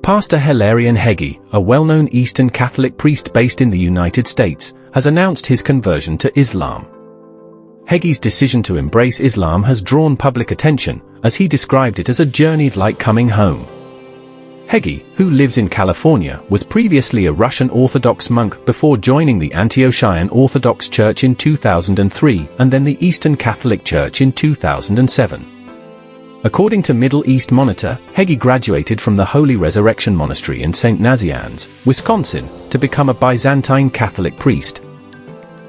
Pastor Hilarion Heagy, a well-known Eastern Catholic priest based in the United States, has announced his conversion to Islam. Heagy's decision to embrace Islam has drawn public attention, as he described it as a journey like coming home. Heagy, who lives in California, was previously a Russian Orthodox monk before joining the Antiochian Orthodox Church in 2003 and then the Eastern Catholic Church in 2007. According to Middle East Monitor, Heagy graduated from the Holy Resurrection Monastery in St Nazianz, Wisconsin, to become a Byzantine Catholic priest.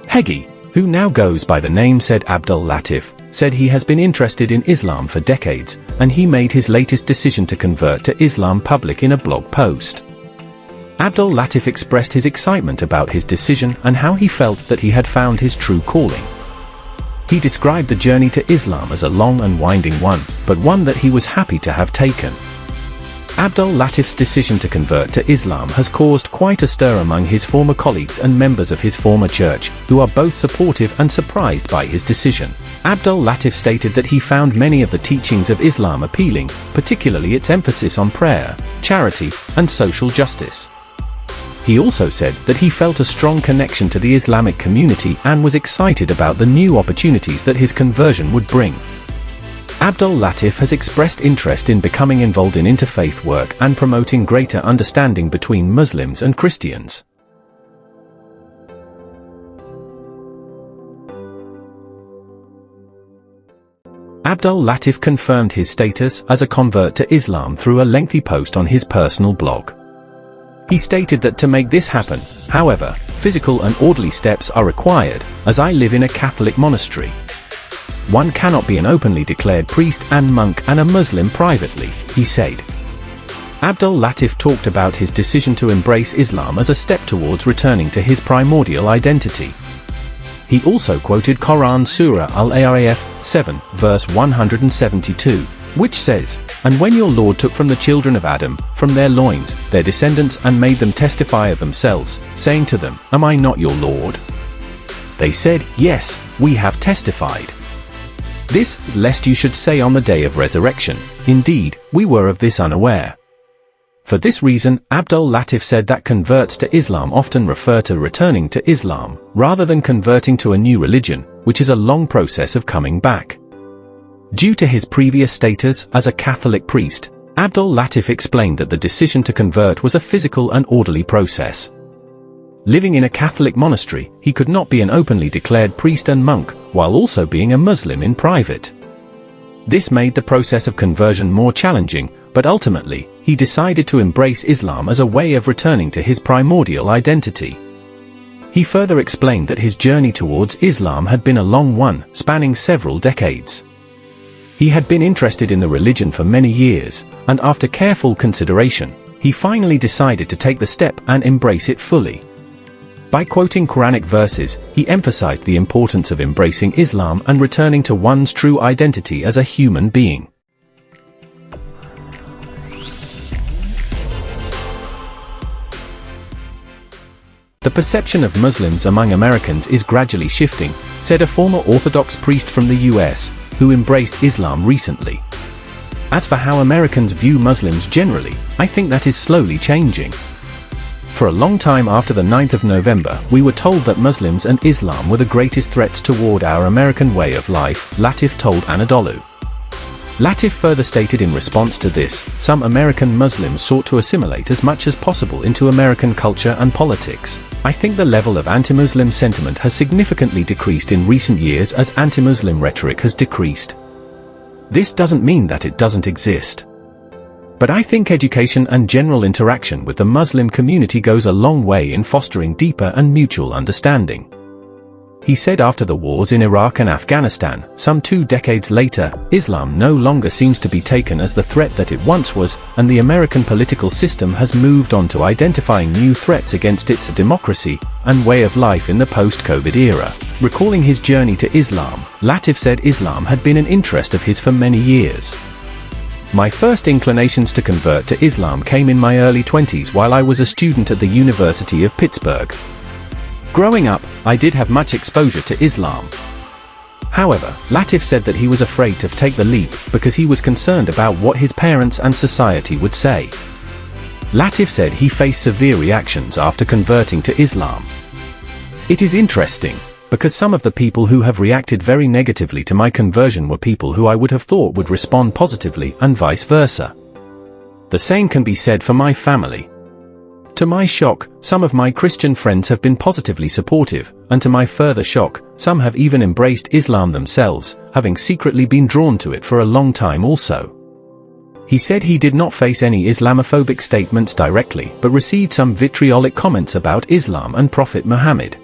Heagy, who now goes by the name Said Abdul Latif, said he has been interested in Islam for decades, and he made his latest decision to convert to Islam public in a blog post. Abdul Latif expressed his excitement about his decision and how he felt that he had found his true calling. He described the journey to Islam as a long and winding one, but one that he was happy to have taken. Abdul Latif's decision to convert to Islam has caused quite a stir among his former colleagues and members of his former church, who are both supportive and surprised by his decision. Abdul Latif stated that he found many of the teachings of Islam appealing, particularly its emphasis on prayer, charity, and social justice. He also said that he felt a strong connection to the Islamic community and was excited about the new opportunities that his conversion would bring. Abdul Latif has expressed interest in becoming involved in interfaith work and promoting greater understanding between Muslims and Christians. Abdul Latif confirmed his status as a convert to Islam through a lengthy post on his personal blog. He stated that to make this happen, however, physical and orderly steps are required, as I live in a Catholic monastery. One cannot be an openly declared priest and monk and a Muslim privately, he said. Abdul Latif talked about his decision to embrace Islam as a step towards returning to his primordial identity. He also quoted Quran Surah Al-Araf 7, verse 172, which says, "And when your Lord took from the children of Adam, from their loins, their descendants and made them testify of themselves, saying to them, Am I not your Lord? They said, Yes, we have testified. This, lest you should say on the day of resurrection, Indeed, we were of this unaware." For this reason, Abdul Latif said that converts to Islam often refer to returning to Islam, rather than converting to a new religion, which is a long process of coming back. Due to his previous status as a Catholic priest, Abdul Latif explained that the decision to convert was a physical and orderly process. Living in a Catholic monastery, he could not be an openly declared priest and monk, while also being a Muslim in private. This made the process of conversion more challenging, but ultimately, he decided to embrace Islam as a way of returning to his primordial identity. He further explained that his journey towards Islam had been a long one, spanning several decades. He had been interested in the religion for many years, and after careful consideration, he finally decided to take the step and embrace it fully. By quoting Quranic verses, he emphasized the importance of embracing Islam and returning to one's true identity as a human being. The perception of Muslims among Americans is gradually shifting, said a former Orthodox priest from the US, who embraced Islam recently. As for how Americans view Muslims generally, I think that is slowly changing. For a long time after the 9th of November, we were told that Muslims and Islam were the greatest threats toward our American way of life, Latif told Anadolu. Latif further stated in response to this, some American Muslims sought to assimilate as much as possible into American culture and politics. I think the level of anti-Muslim sentiment has significantly decreased in recent years as anti-Muslim rhetoric has decreased. This doesn't mean that it doesn't exist. But I think education and general interaction with the Muslim community goes a long way in fostering deeper and mutual understanding. He said after the wars in Iraq and Afghanistan, some 2 decades later, Islam no longer seems to be taken as the threat that it once was, and the American political system has moved on to identifying new threats against its democracy and way of life in the post-COVID era. Recalling his journey to Islam, Latif said Islam had been an interest of his for many years. My first inclinations to convert to Islam came in my early 20s while I was a student at the University of Pittsburgh. Growing up, I did have much exposure to Islam. However, Latif said that he was afraid to take the leap because he was concerned about what his parents and society would say. Latif said he faced severe reactions after converting to Islam. It is interesting, because some of the people who have reacted very negatively to my conversion were people who I would have thought would respond positively, and vice versa. The same can be said for my family. To my shock, some of my Christian friends have been positively supportive, and to my further shock, some have even embraced Islam themselves, having secretly been drawn to it for a long time also. He said he did not face any Islamophobic statements directly, but received some vitriolic comments about Islam and Prophet Muhammad.